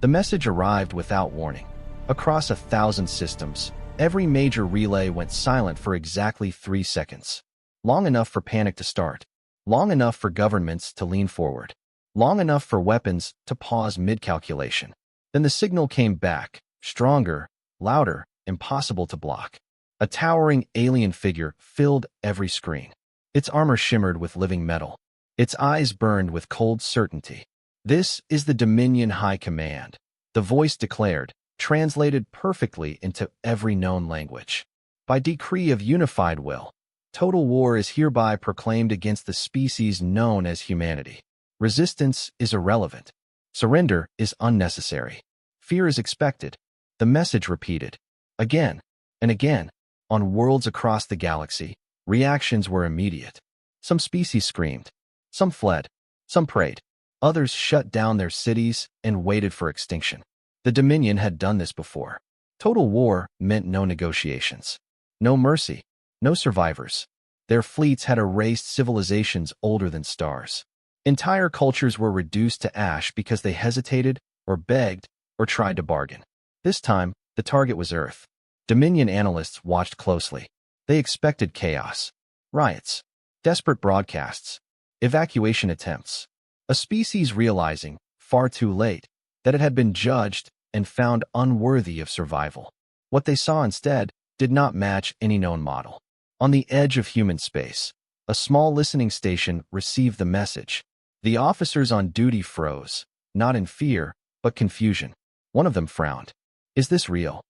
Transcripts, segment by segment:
The message arrived without warning. Across 1,000 systems, every major relay went silent for exactly 3 seconds. Long enough for panic to start. Long enough for governments to lean forward. Long enough for weapons to pause mid-calculation. Then the signal came back, stronger, louder, impossible to block. A towering alien figure filled every screen. Its armor shimmered with living metal. Its eyes burned with cold certainty. "This is the Dominion High Command," the voice declared, translated perfectly into every known language. "By decree of unified will, total war is hereby proclaimed against the species known as humanity. Resistance is irrelevant. Surrender is unnecessary. Fear is expected." The message repeated, again and again. On worlds across the galaxy, reactions were immediate. Some species screamed. Some fled. Some prayed. Others shut down their cities and waited for extinction. The Dominion had done this before. Total war meant no negotiations. No mercy. No survivors. Their fleets had erased civilizations older than stars. Entire cultures were reduced to ash because they hesitated, or begged, or tried to bargain. This time, the target was Earth. Dominion analysts watched closely. They expected chaos. Riots. Desperate broadcasts. Evacuation attempts. A species realizing, far too late, that it had been judged and found unworthy of survival. What they saw instead did not match any known model. On the edge of human space, a small listening station received the message. The officers on duty froze, not in fear, but confusion. One of them frowned. "Is this real?"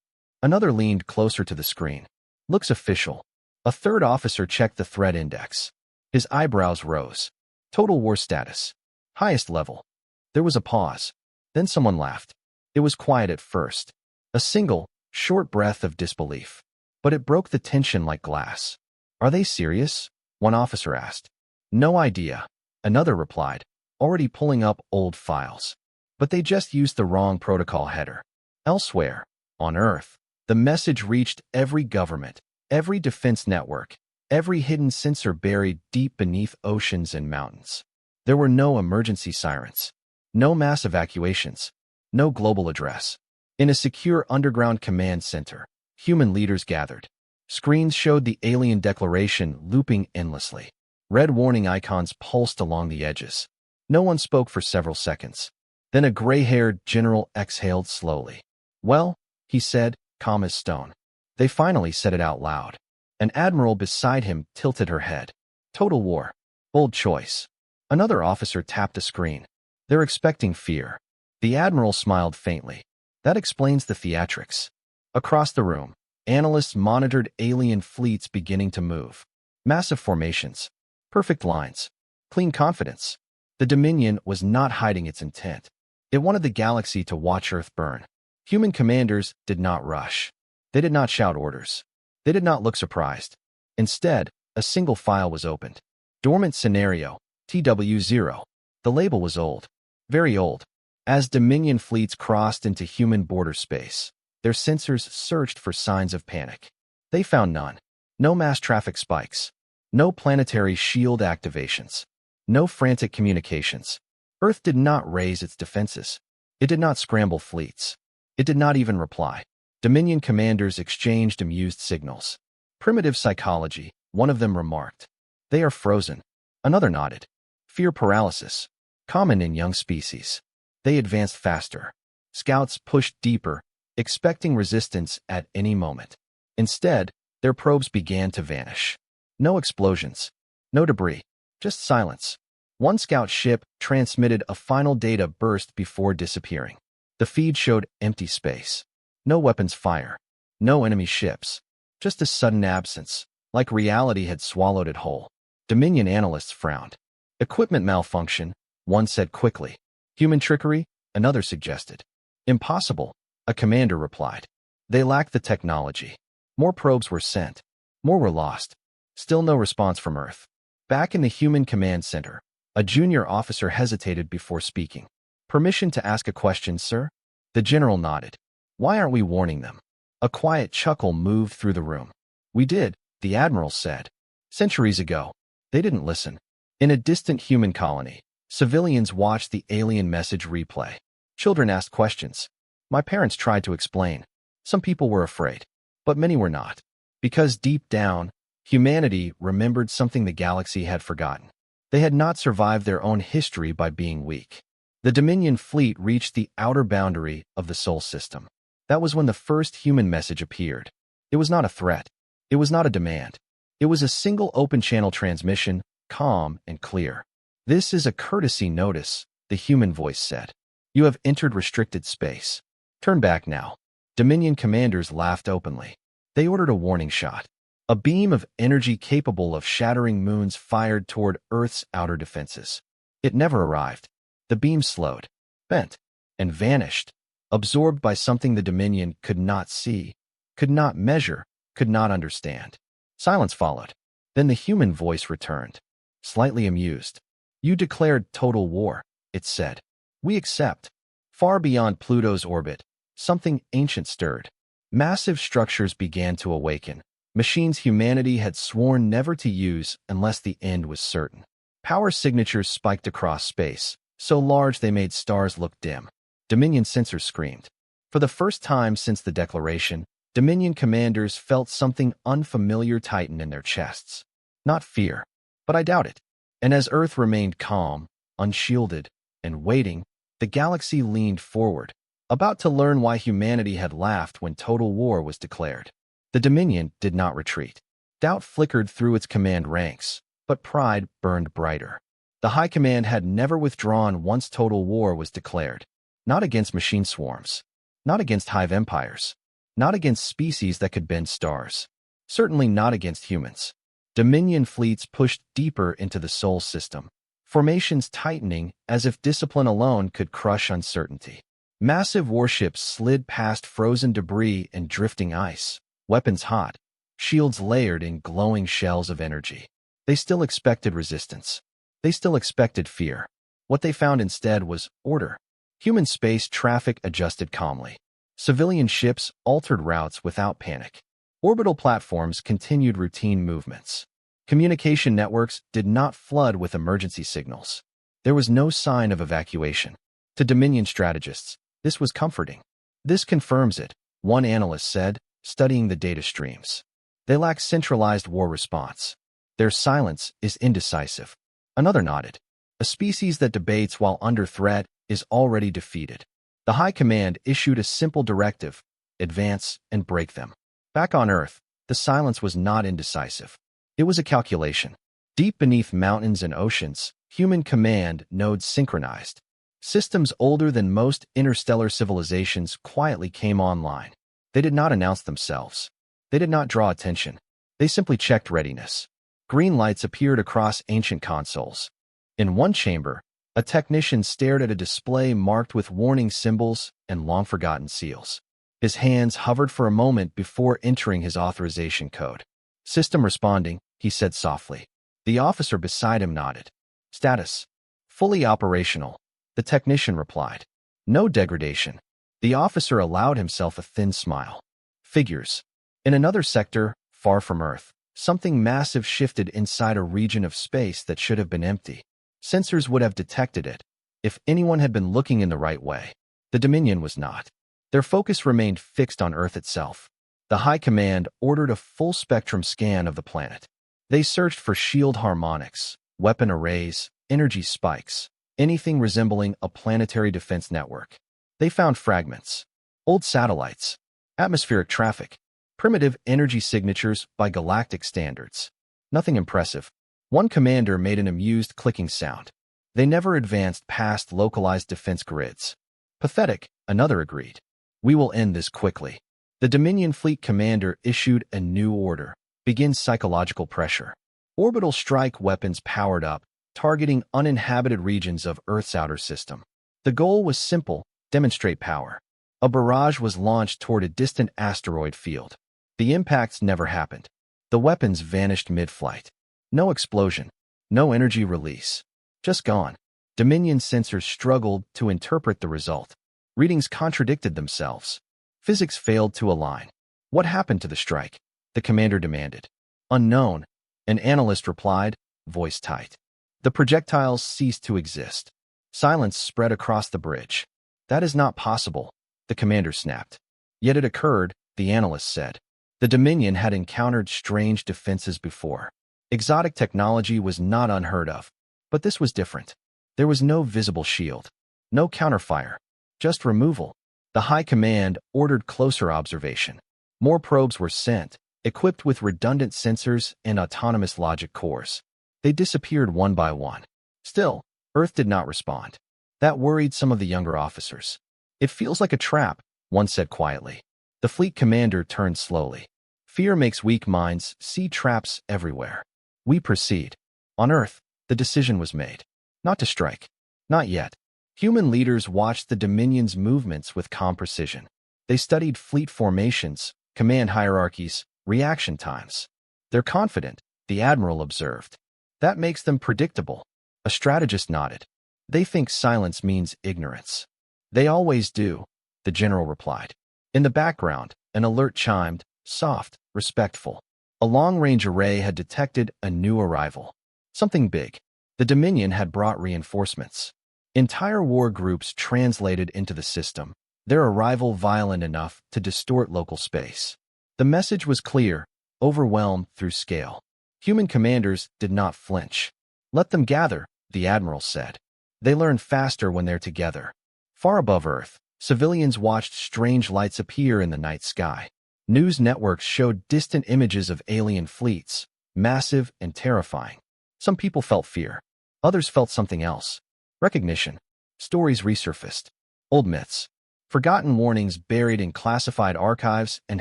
Another leaned closer to the screen. "Looks official." A third officer checked the threat index. His eyebrows rose. "Total war status. Highest level." There was a pause. Then someone laughed. It was quiet at first. A single, short breath of disbelief. But it broke the tension like glass. "Are they serious?" one officer asked. "No idea," another replied, already pulling up old files. "But they just used the wrong protocol header." Elsewhere, on Earth, the message reached every government, every defense network, every hidden sensor buried deep beneath oceans and mountains. There were no emergency sirens, no mass evacuations, no global address. In a secure underground command center, human leaders gathered. Screens showed the alien declaration looping endlessly. Red warning icons pulsed along the edges. No one spoke for several seconds. Then a gray-haired general exhaled slowly. "Well," he said, calm as stone. They finally said it out loud. An admiral beside him tilted her head. "Total war. Bold choice." Another officer tapped a screen. "They're expecting fear." The admiral smiled faintly. "That explains the theatrics." Across the room, analysts monitored alien fleets beginning to move. Massive formations. Perfect lines. Clean confidence. The Dominion was not hiding its intent. It wanted the galaxy to watch Earth burn. Human commanders did not rush. They did not shout orders. They did not look surprised. Instead, a single file was opened. Dormant Scenario, TW0. The label was old. Very old. As Dominion fleets crossed into human border space, their sensors searched for signs of panic. They found none. No mass traffic spikes. No planetary shield activations. No frantic communications. Earth did not raise its defenses. It did not scramble fleets. It did not even reply. Dominion commanders exchanged amused signals. "Primitive psychology," one of them remarked. "They are frozen." Another nodded. "Fear paralysis. Common in young species." They advanced faster. Scouts pushed deeper, expecting resistance at any moment. Instead, their probes began to vanish. No explosions. No debris. Just silence. One scout ship transmitted a final data burst before disappearing. The feed showed empty space. No weapons fire. No enemy ships. Just a sudden absence, like reality had swallowed it whole. Dominion analysts frowned. "Equipment malfunction," one said quickly. "Human trickery," another suggested. "Impossible," a commander replied. They lacked the technology. More probes were sent. More were lost. Still no response from Earth. Back in the human command center, a junior officer hesitated before speaking. "Permission to ask a question, sir?" The general nodded. "Why aren't we warning them?" A quiet chuckle moved through the room. "We did," the admiral said. "Centuries ago." They didn't listen. In a distant human colony, civilians watched the alien message replay. Children asked questions. My parents tried to explain. Some people were afraid, but many were not. Because deep down, humanity remembered something the galaxy had forgotten. They had not survived their own history by being weak. The Dominion fleet reached the outer boundary of the Sol system. That was when the first human message appeared. It was not a threat. It was not a demand. It was a single open-channel transmission, calm and clear. "This is a courtesy notice," the human voice said. "You have entered restricted space. Turn back now." Dominion commanders laughed openly. They ordered a warning shot. A beam of energy capable of shattering moons fired toward Earth's outer defenses. It never arrived. The beam slowed, bent, and vanished, absorbed by something the Dominion could not see, could not measure, could not understand. Silence followed. Then the human voice returned, slightly amused. "You declared total war," it said. "We accept." Far beyond Pluto's orbit, something ancient stirred. Massive structures began to awaken, machines humanity had sworn never to use unless the end was certain. Power signatures spiked across space, so large they made stars look dim. Dominion sensors screamed. For the first time since the declaration, Dominion commanders felt something unfamiliar tighten in their chests. Not fear, but I doubt it. And as Earth remained calm, unshielded, and waiting, the galaxy leaned forward, about to learn why humanity had laughed when total war was declared. The Dominion did not retreat. Doubt flickered through its command ranks, but pride burned brighter. The High Command had never withdrawn once total war was declared. Not against machine swarms. Not against hive empires. Not against species that could bend stars. Certainly not against humans. Dominion fleets pushed deeper into the Sol system, formations tightening as if discipline alone could crush uncertainty. Massive warships slid past frozen debris and drifting ice, weapons hot, shields layered in glowing shells of energy. They still expected resistance. They still expected fear. What they found instead was order. Human space traffic adjusted calmly. Civilian ships altered routes without panic. Orbital platforms continued routine movements. Communication networks did not flood with emergency signals. There was no sign of evacuation. To Dominion strategists, this was comforting. "This confirms it," one analyst said, studying the data streams. "They lack centralized war response. Their silence is indecisive." Another nodded. "A species that debates while under threat is already defeated." The High Command issued a simple directive: advance and break them. Back on Earth, the silence was not indecisive. It was a calculation. Deep beneath mountains and oceans, human command nodes synchronized. Systems older than most interstellar civilizations quietly came online. They did not announce themselves. They did not draw attention. They simply checked readiness. Green lights appeared across ancient consoles. In one chamber, a technician stared at a display marked with warning symbols and long-forgotten seals. His hands hovered for a moment before entering his authorization code. "System responding," he said softly. The officer beside him nodded. "Status: fully operational," the technician replied. "No degradation." The officer allowed himself a thin smile. Figures. In another sector, far from Earth, something massive shifted inside a region of space that should have been empty. Sensors would have detected it, if anyone had been looking in the right way. The Dominion was not. Their focus remained fixed on Earth itself. The High Command ordered a full-spectrum scan of the planet. They searched for shield harmonics, weapon arrays, energy spikes, anything resembling a planetary defense network. They found fragments, old satellites, atmospheric traffic, primitive energy signatures by galactic standards. Nothing impressive. One commander made an amused clicking sound. They never advanced past localized defense grids. "Pathetic," another agreed. "We will end this quickly." The Dominion Fleet commander issued a new order: begin psychological pressure. Orbital strike weapons powered up, targeting uninhabited regions of Earth's outer system. The goal was simple: demonstrate power. A barrage was launched toward a distant asteroid field. The impacts never happened. The weapons vanished mid-flight. No explosion, no energy release. Just gone. Dominion sensors struggled to interpret the result. Readings contradicted themselves. Physics failed to align. "What happened to the strike?" the commander demanded. "Unknown," an analyst replied, voice tight. "The projectiles ceased to exist." Silence spread across the bridge. That is not possible, the commander snapped. Yet it occurred, the analyst said. The Dominion had encountered strange defenses before. Exotic technology was not unheard of, but this was different. There was no visible shield, no counterfire, just removal. The High Command ordered closer observation. More probes were sent, equipped with redundant sensors and autonomous logic cores. They disappeared one by one. Still, Earth did not respond. That worried some of the younger officers. It feels like a trap, one said quietly. The fleet commander turned slowly. Fear makes weak minds see traps everywhere. We proceed. On Earth, the decision was made. Not to strike. Not yet. Human leaders watched the Dominion's movements with calm precision. They studied fleet formations, command hierarchies, reaction times. They're confident, the admiral observed. That makes them predictable. A strategist nodded. They think silence means ignorance. They always do, the general replied. In the background, an alert chimed, soft, respectful. A long-range array had detected a new arrival. Something big. The Dominion had brought reinforcements. Entire war groups translated into the system, their arrival violent enough to distort local space. The message was clear, overwhelmed through scale. Human commanders did not flinch. Let them gather, the admiral said. They learn faster when they're together. Far above Earth, civilians watched strange lights appear in the night sky. News networks showed distant images of alien fleets, massive and terrifying. Some people felt fear. Others felt something else. Recognition. Stories resurfaced. Old myths. Forgotten warnings buried in classified archives and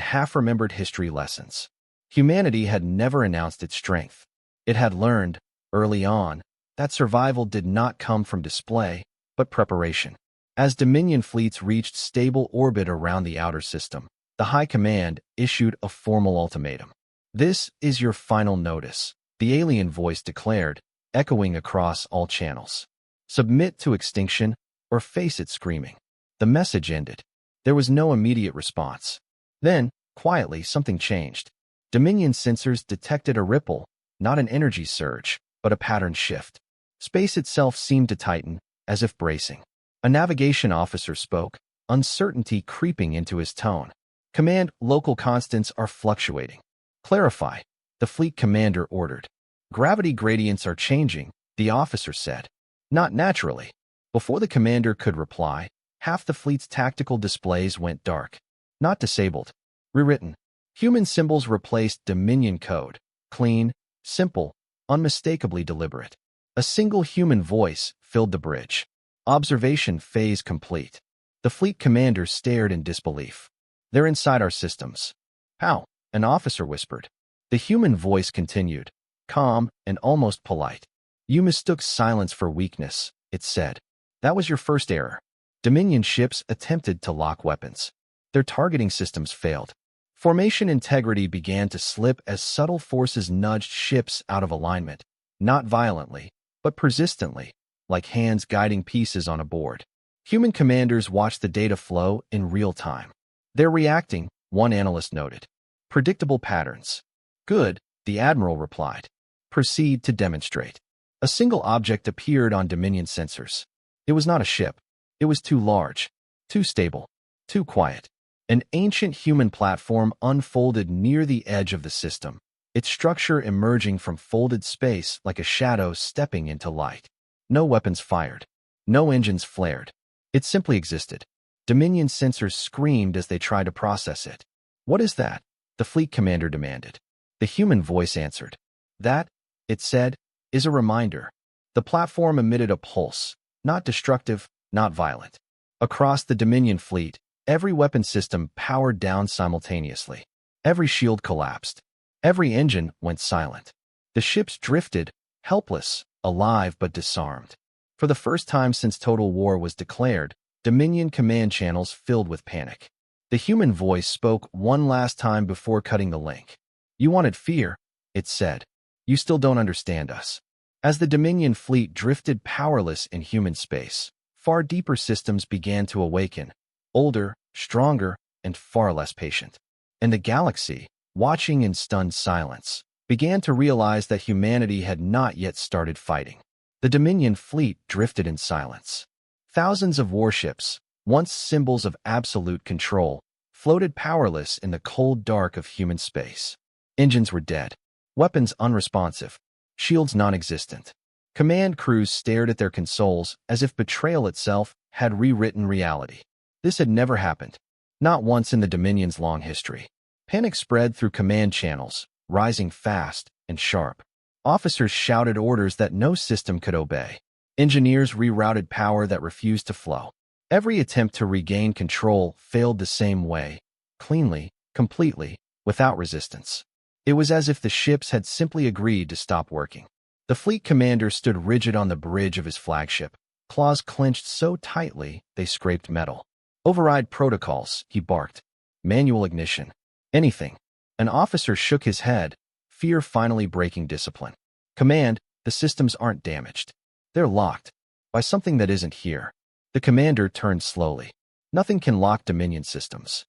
half-remembered history lessons. Humanity had never announced its strength. It had learned, early on, that survival did not come from display, but preparation. As Dominion fleets reached stable orbit around the outer system, the High Command issued a formal ultimatum. This is your final notice, the alien voice declared, echoing across all channels. Submit to extinction or face it screaming. The message ended. There was no immediate response. Then, quietly, something changed. Dominion sensors detected a ripple, not an energy surge, but a pattern shift. Space itself seemed to tighten, as if bracing. A navigation officer spoke, uncertainty creeping into his tone. Command, local constants are fluctuating. Clarify, the fleet commander ordered. Gravity gradients are changing, the officer said. Not naturally. Before the commander could reply, half the fleet's tactical displays went dark. Not disabled. Rewritten. Human symbols replaced Dominion code. Clean, simple, unmistakably deliberate. A single human voice filled the bridge. Observation phase complete. The fleet commander stared in disbelief. They're inside our systems. How? An officer whispered. The human voice continued, calm and almost polite. You mistook silence for weakness, it said. That was your first error. Dominion ships attempted to lock weapons. Their targeting systems failed. Formation integrity began to slip as subtle forces nudged ships out of alignment, not violently, but persistently, like hands guiding pieces on a board. Human commanders watched the data flow in real time. They're reacting, one analyst noted. Predictable patterns. Good, the admiral replied. Proceed to demonstrate. A single object appeared on Dominion sensors. It was not a ship. It was too large, too stable, too quiet. An ancient human platform unfolded near the edge of the system, its structure emerging from folded space like a shadow stepping into light. No weapons fired. No engines flared. It simply existed. Dominion sensors screamed as they tried to process it. What is that? The fleet commander demanded. The human voice answered. That, it said, is a reminder. The platform emitted a pulse, not destructive, not violent. Across the Dominion fleet, every weapon system powered down simultaneously. Every shield collapsed. Every engine went silent. The ships drifted, helpless, alive but disarmed. For the first time since total war was declared, Dominion command channels filled with panic. The human voice spoke one last time before cutting the link. You wanted fear, it said. You still don't understand us. As the Dominion fleet drifted powerless in human space, far deeper systems began to awaken, older, stronger, and far less patient. And the galaxy, watching in stunned silence, began to realize that humanity had not yet started fighting. The Dominion fleet drifted in silence. Thousands of warships, once symbols of absolute control, floated powerless in the cold dark of human space. Engines were dead, weapons unresponsive, shields non-existent. Command crews stared at their consoles as if betrayal itself had rewritten reality. This had never happened, not once in the Dominion's long history. Panic spread through command channels, rising fast and sharp. Officers shouted orders that no system could obey. Engineers rerouted power that refused to flow. Every attempt to regain control failed the same way, cleanly, completely, without resistance. It was as if the ships had simply agreed to stop working. The fleet commander stood rigid on the bridge of his flagship, claws clenched so tightly they scraped metal. "Override protocols," he barked. "Manual ignition. Anything." An officer shook his head, fear finally breaking discipline. "Command, the systems aren't damaged. They're locked by something that isn't here." The commander turned slowly. "Nothing can lock Dominion systems."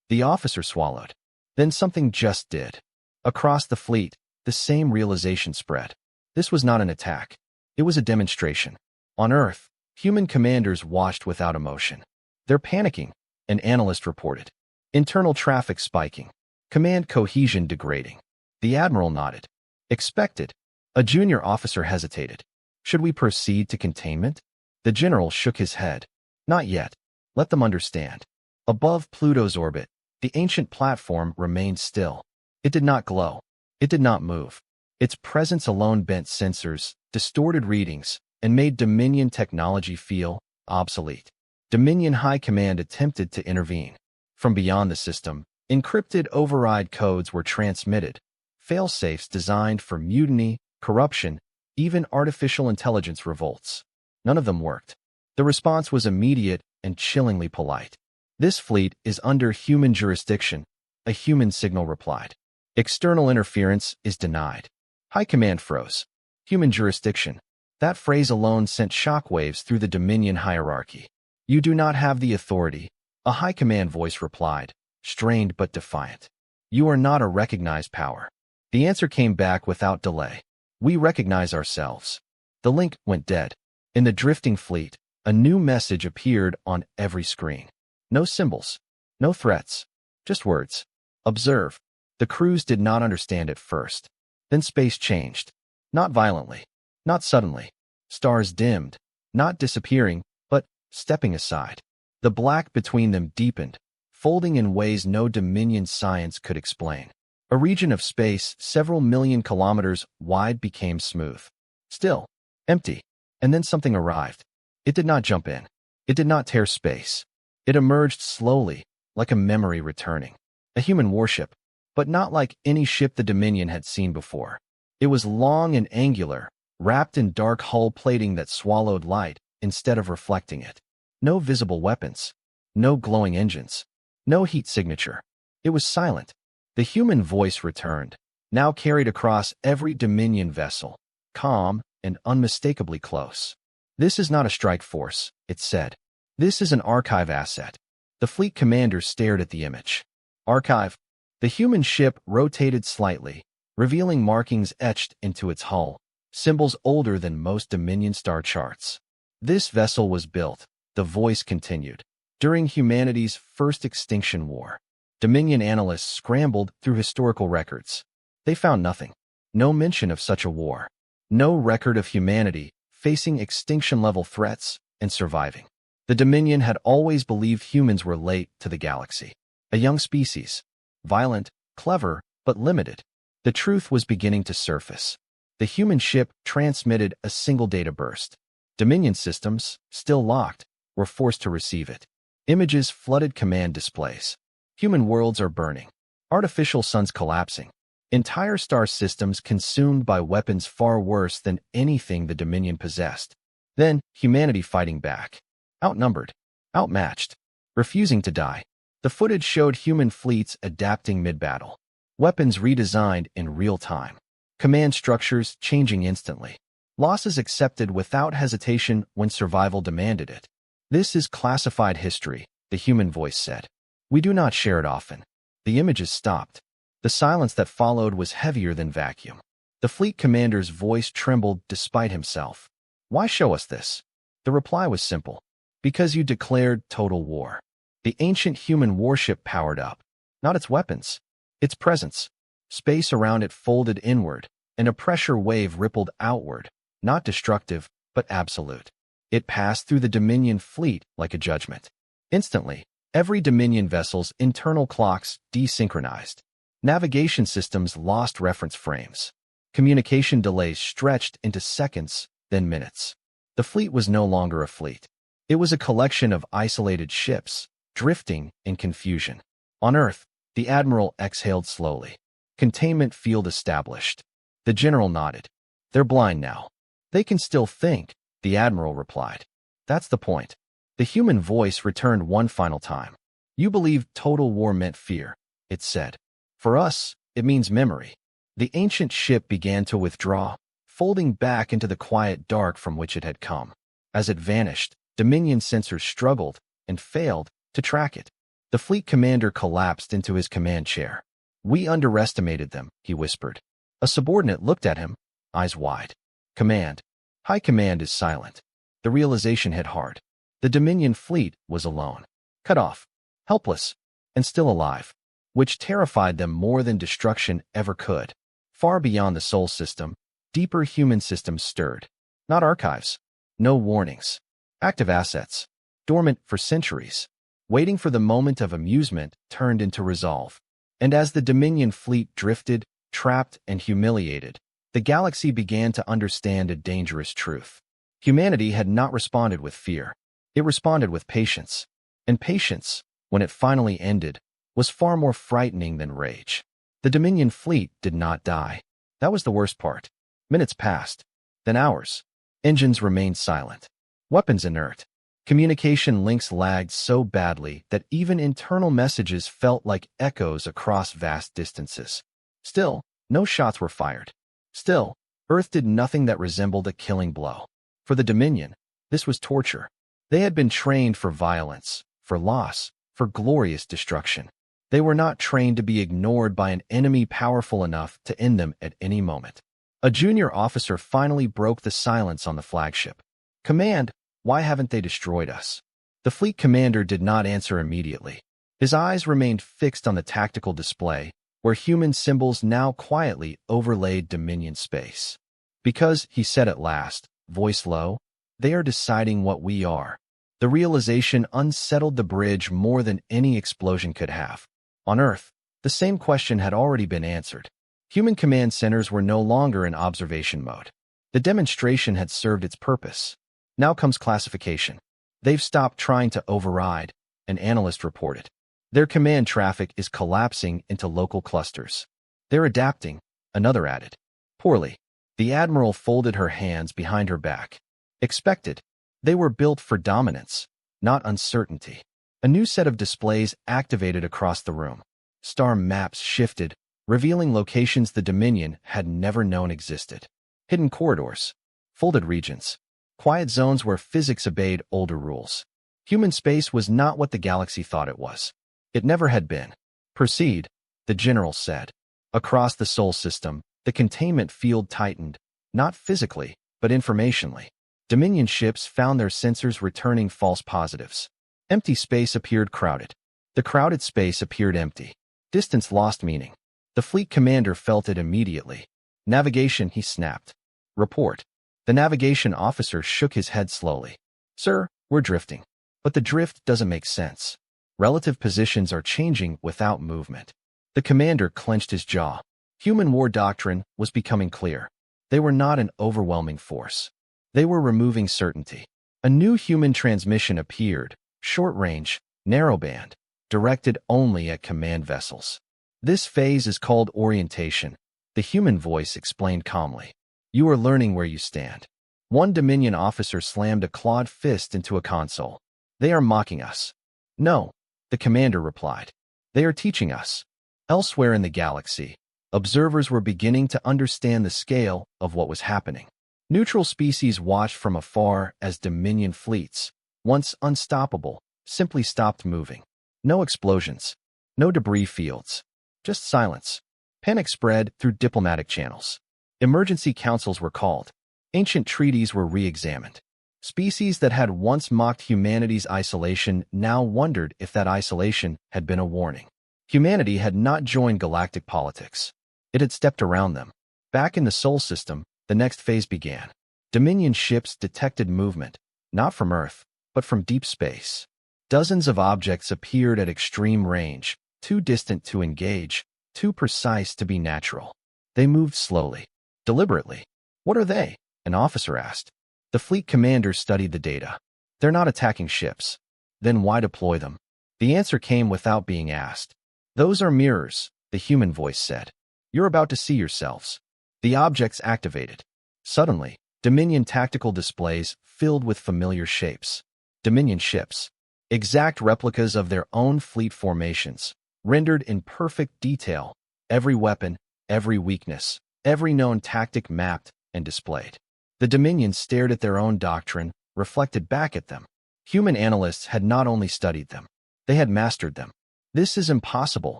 The officer swallowed. Then something just did. Across the fleet, the same realization spread. This was not an attack. It was a demonstration. On Earth, human commanders watched without emotion. "They're panicking," an analyst reported. "Internal traffic spiking. Command cohesion degrading." The admiral nodded. "Expected." A junior officer hesitated. "Should we proceed to containment?" The general shook his head. "Not yet. Let them understand." Above Pluto's orbit, the ancient platform remained still. It did not glow. It did not move. Its presence alone bent sensors, distorted readings, and made Dominion technology feel obsolete. Dominion High Command attempted to intervene. From beyond the system, encrypted override codes were transmitted, fail-safes designed for mutiny, corruption, even artificial intelligence revolts. None of them worked. The response was immediate and chillingly polite. "This fleet is under human jurisdiction," a human signal replied. "External interference is denied." High Command froze. Human jurisdiction. That phrase alone sent shockwaves through the Dominion hierarchy. "You do not have the authority," a High Command voice replied, strained but defiant. "You are not a recognized power." The answer came back without delay. "We recognize ourselves." The link went dead. In the drifting fleet, a new message appeared on every screen. No symbols, no threats, just words. "Observe." The crews did not understand at first. Then space changed. Not violently, not suddenly. Stars dimmed, not disappearing, but stepping aside. The black between them deepened, folding in ways no Dominion science could explain. A region of space several million kilometers wide became smooth. Still, empty. And then something arrived. It did not jump in. It did not tear space. It emerged slowly, like a memory returning. A human warship, but not like any ship the Dominion had seen before. It was long and angular, wrapped in dark hull plating that swallowed light instead of reflecting it. No visible weapons. No glowing engines. No heat signature. It was silent. The human voice returned, now carried across every Dominion vessel, calm and unmistakably close. "This is not a strike force," it said. "This is an archive asset." The fleet commander stared at the image. Archive. The human ship rotated slightly, revealing markings etched into its hull, symbols older than most Dominion star charts. "This vessel was built," the voice continued, "during humanity's first extinction war." Dominion analysts scrambled through historical records. They found nothing. No mention of such a war. No record of humanity facing extinction-level threats and surviving. The Dominion had always believed humans were late to the galaxy. A young species. Violent, clever, but limited. The truth was beginning to surface. The human ship transmitted a single data burst. Dominion systems, still locked, were forced to receive it. Images flooded command displays. Human worlds are burning. Artificial suns collapsing. Entire star systems consumed by weapons far worse than anything the Dominion possessed. Then, humanity fighting back. Outnumbered. Outmatched. Refusing to die. The footage showed human fleets adapting mid-battle. Weapons redesigned in real time. Command structures changing instantly. Losses accepted without hesitation when survival demanded it. "This is classified history," the human voice said. "We do not share it often." The images stopped. The silence that followed was heavier than vacuum. The fleet commander's voice trembled despite himself. "Why show us this?" The reply was simple. Because you declared total war. The ancient human warship powered up. Not its weapons. Its presence. Space around it folded inward, and a pressure wave rippled outward, not destructive, but absolute. It passed through the Dominion fleet like a judgment. Instantly, every Dominion vessel's internal clocks desynchronized. Navigation systems lost reference frames. Communication delays stretched into seconds, then minutes. The fleet was no longer a fleet. It was a collection of isolated ships, drifting in confusion. On Earth, the Admiral exhaled slowly. Containment field established. The General nodded. They're blind now. They can still think, the Admiral replied. That's the point. The human voice returned one final time. You believed total war meant fear, it said. For us, it means memory. The ancient ship began to withdraw, folding back into the quiet dark from which it had come. As it vanished, Dominion sensors struggled and failed to track it. The fleet commander collapsed into his command chair. We underestimated them, he whispered. A subordinate looked at him, eyes wide. Command. High command is silent. The realization hit hard. The Dominion fleet was alone, cut off, helpless, and still alive, which terrified them more than destruction ever could. Far beyond the Sol system, deeper human systems stirred. Not archives. No warnings. Active assets. Dormant for centuries. Waiting for the moment of amusement turned into resolve. And as the Dominion fleet drifted, trapped, and humiliated, the galaxy began to understand a dangerous truth. Humanity had not responded with fear. It responded with patience. And patience, when it finally ended, was far more frightening than rage. The Dominion fleet did not die. That was the worst part. Minutes passed, then hours. Engines remained silent. Weapons inert. Communication links lagged so badly that even internal messages felt like echoes across vast distances. Still, no shots were fired. Still, Earth did nothing that resembled a killing blow. For the Dominion, this was torture. They had been trained for violence, for loss, for glorious destruction. They were not trained to be ignored by an enemy powerful enough to end them at any moment. A junior officer finally broke the silence on the flagship. Command, why haven't they destroyed us? The fleet commander did not answer immediately. His eyes remained fixed on the tactical display, where human symbols now quietly overlaid Dominion space. Because, he said at last, voice low, they are deciding what we are. The realization unsettled the bridge more than any explosion could have. On Earth, the same question had already been answered. Human command centers were no longer in observation mode. The demonstration had served its purpose. Now comes classification. They've stopped trying to override, an analyst reported. Their command traffic is collapsing into local clusters. They're adapting, another added. Poorly. The Admiral folded her hands behind her back. Expected. They were built for dominance, not uncertainty. A new set of displays activated across the room. Star maps shifted, revealing locations the Dominion had never known existed. Hidden corridors. Folded regions. Quiet zones where physics obeyed older rules. Human space was not what the galaxy thought it was. It never had been. Proceed, the general said. Across the Sol system, the containment field tightened, not physically, but informationally. Dominion ships found their sensors returning false positives. Empty space appeared crowded. The crowded space appeared empty. Distance lost meaning. The fleet commander felt it immediately. Navigation, he snapped. Report. The navigation officer shook his head slowly. Sir, we're drifting. But the drift doesn't make sense. Relative positions are changing without movement. The commander clenched his jaw. Human war doctrine was becoming clear. They were not an overwhelming force. They were removing certainty. A new human transmission appeared, short-range, narrowband, directed only at command vessels. This phase is called orientation, the human voice explained calmly. You are learning where you stand. One Dominion officer slammed a clawed fist into a console. They are mocking us. No, the commander replied. They are teaching us. Elsewhere in the galaxy, observers were beginning to understand the scale of what was happening. Neutral species watched from afar as Dominion fleets, once unstoppable, simply stopped moving. No explosions, no debris fields, just silence. Panic spread through diplomatic channels. Emergency councils were called. Ancient treaties were re-examined. Species that had once mocked humanity's isolation now wondered if that isolation had been a warning. Humanity had not joined galactic politics. It had stepped around them. Back in the Sol system, the next phase began. Dominion ships detected movement, not from Earth, but from deep space. Dozens of objects appeared at extreme range, too distant to engage, too precise to be natural. They moved slowly, deliberately. "What are they?" an officer asked. The fleet commander studied the data. "They're not attacking ships." "Then why deploy them?" The answer came without being asked. "Those are mirrors," the human voice said. "You're about to see yourselves." The objects activated. Suddenly, Dominion tactical displays filled with familiar shapes. Dominion ships. Exact replicas of their own fleet formations, rendered in perfect detail. Every weapon, every weakness, every known tactic mapped and displayed. The Dominion stared at their own doctrine, reflected back at them. Human analysts had not only studied them, they had mastered them. "This is impossible,"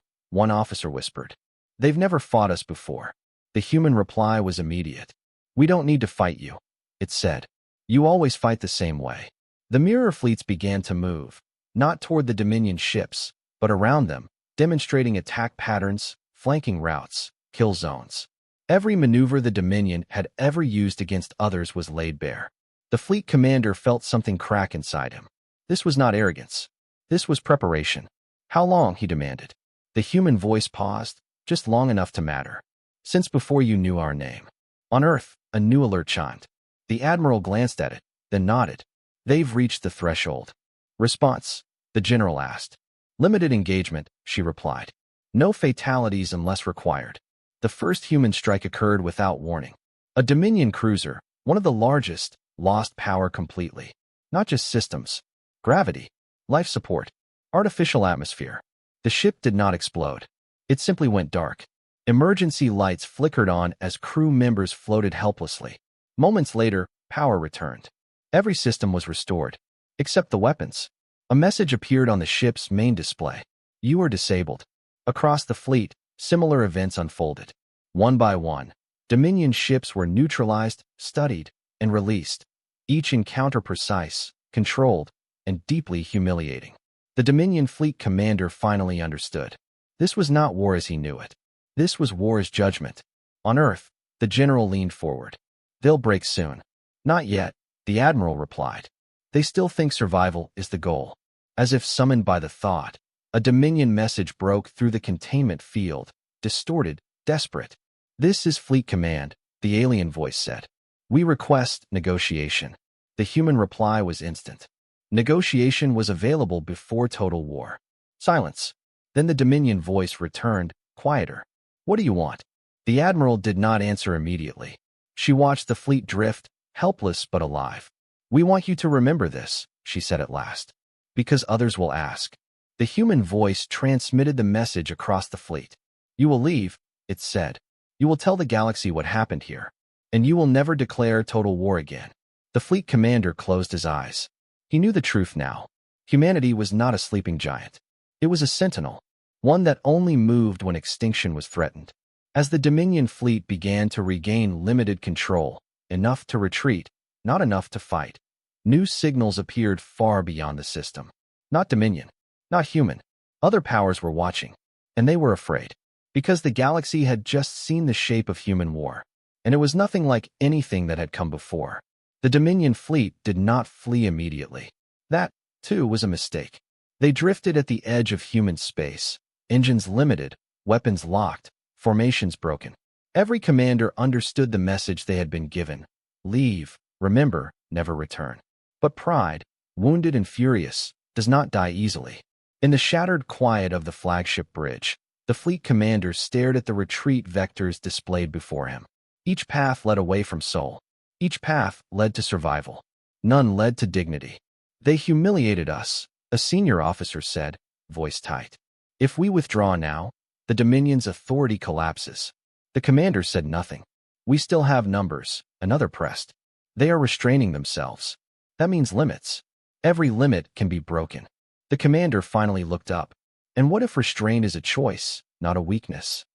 one officer whispered. "They've never fought us before." The human reply was immediate. "We don't need to fight you," it said. "You always fight the same way." The mirror fleets began to move, not toward the Dominion ships, but around them, demonstrating attack patterns, flanking routes, kill zones. Every maneuver the Dominion had ever used against others was laid bare. The fleet commander felt something crack inside him. This was not arrogance. This was preparation. "How long?" he demanded. The human voice paused, just long enough to matter. "Since before you knew our name." On Earth, a new alert chimed. The admiral glanced at it, then nodded. "They've reached the threshold." "Response?" the general asked. "Limited engagement," she replied. "No fatalities unless required." The first human strike occurred without warning. A Dominion cruiser, one of the largest, lost power completely. Not just systems, gravity, life support, artificial atmosphere. The ship did not explode. It simply went dark. Emergency lights flickered on as crew members floated helplessly. Moments later, power returned. Every system was restored, except the weapons. A message appeared on the ship's main display. "You are disabled." Across the fleet, similar events unfolded. One by one, Dominion ships were neutralized, studied, and released. Each encounter precise, controlled, and deeply humiliating. The Dominion fleet commander finally understood. This was not war as he knew it. This was war's judgment. On Earth, the general leaned forward. "They'll break soon." "Not yet," the admiral replied. "They still think survival is the goal." As if summoned by the thought, a Dominion message broke through the containment field, distorted, desperate. "This is Fleet Command," the alien voice said. "We request negotiation." The human reply was instant. Negotiation was available before total war. Silence. Then the Dominion voice returned, quieter. "What do you want?" The admiral did not answer immediately. She watched the fleet drift, helpless but alive. "We want you to remember this," she said at last. "Because others will ask." The human voice transmitted the message across the fleet. "You will leave," it said. "You will tell the galaxy what happened here. And you will never declare total war again." The fleet commander closed his eyes. He knew the truth now. Humanity was not a sleeping giant. It was a sentinel, one that only moved when extinction was threatened. As the Dominion fleet began to regain limited control, enough to retreat, not enough to fight, new signals appeared far beyond the system. Not Dominion, not human. Other powers were watching, and they were afraid. Because the galaxy had just seen the shape of human war, and it was nothing like anything that had come before. The Dominion fleet did not flee immediately. That, too, was a mistake. They drifted at the edge of human space, engines limited, weapons locked, formations broken. Every commander understood the message they had been given. Leave, remember, never return. But pride, wounded and furious, does not die easily. In the shattered quiet of the flagship bridge, the fleet commander stared at the retreat vectors displayed before him. Each path led away from Sol. Each path led to survival. None led to dignity. "They humiliated us," a senior officer said, voice tight. "If we withdraw now, the Dominion's authority collapses." The commander said nothing. "We still have numbers," another pressed. "They are restraining themselves. That means limits. Every limit can be broken." The commander finally looked up. "And what if restraint is a choice, not a weakness?"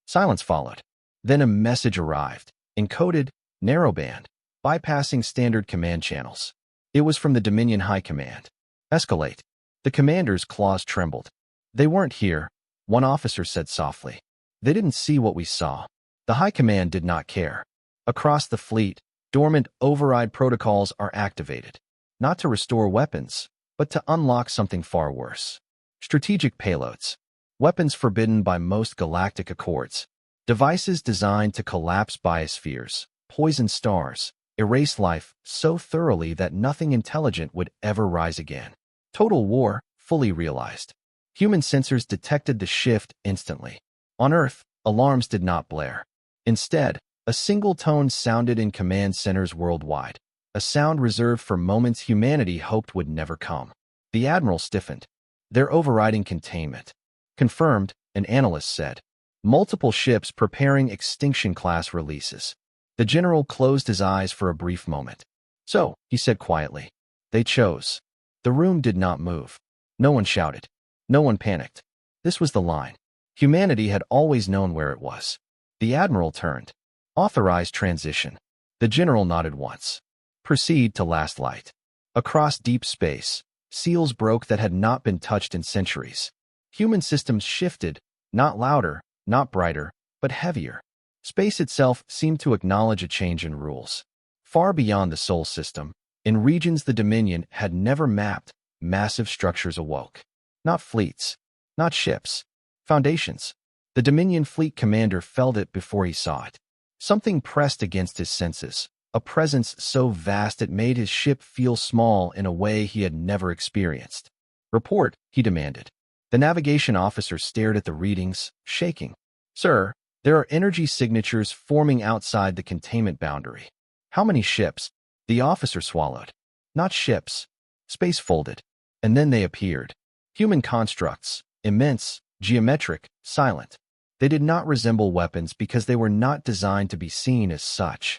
Silence followed. Then a message arrived, encoded, narrowband, bypassing standard command channels. It was from the Dominion High Command. Escalate. The commander's claws trembled. They weren't here, one officer said softly. They didn't see what we saw. The High Command did not care. Across the fleet, dormant override protocols are activated. Not to restore weapons, but to unlock something far worse. Strategic payloads. Weapons forbidden by most galactic accords. Devices designed to collapse biospheres, poison stars, erase life so thoroughly that nothing intelligent would ever rise again. Total war, fully realized. Human sensors detected the shift instantly. On Earth, alarms did not blare. Instead, a single tone sounded in command centers worldwide, a sound reserved for moments humanity hoped would never come. The Admiral stiffened. They're overriding containment. Confirmed, an analyst said. Multiple ships preparing extinction-class releases. The general closed his eyes for a brief moment. So, he said quietly, they chose. The room did not move. No one shouted. No one panicked. This was the line. Humanity had always known where it was. The Admiral turned. Authorized transition. The general nodded once. Proceed to last light. Across deep space, seals broke that had not been touched in centuries. Human systems shifted, not louder, not brighter, but heavier. Space itself seemed to acknowledge a change in rules. Far beyond the Sol system, in regions the Dominion had never mapped, massive structures awoke. Not fleets, not ships, foundations. The Dominion fleet commander felt it before he saw it. Something pressed against his senses, a presence so vast it made his ship feel small in a way he had never experienced. Report, he demanded. The navigation officer stared at the readings, shaking. Sir, there are energy signatures forming outside the containment boundary. How many ships? The officer swallowed. Not ships. Space folded. And then they appeared. Human constructs, immense, geometric, silent. They did not resemble weapons because they were not designed to be seen as such.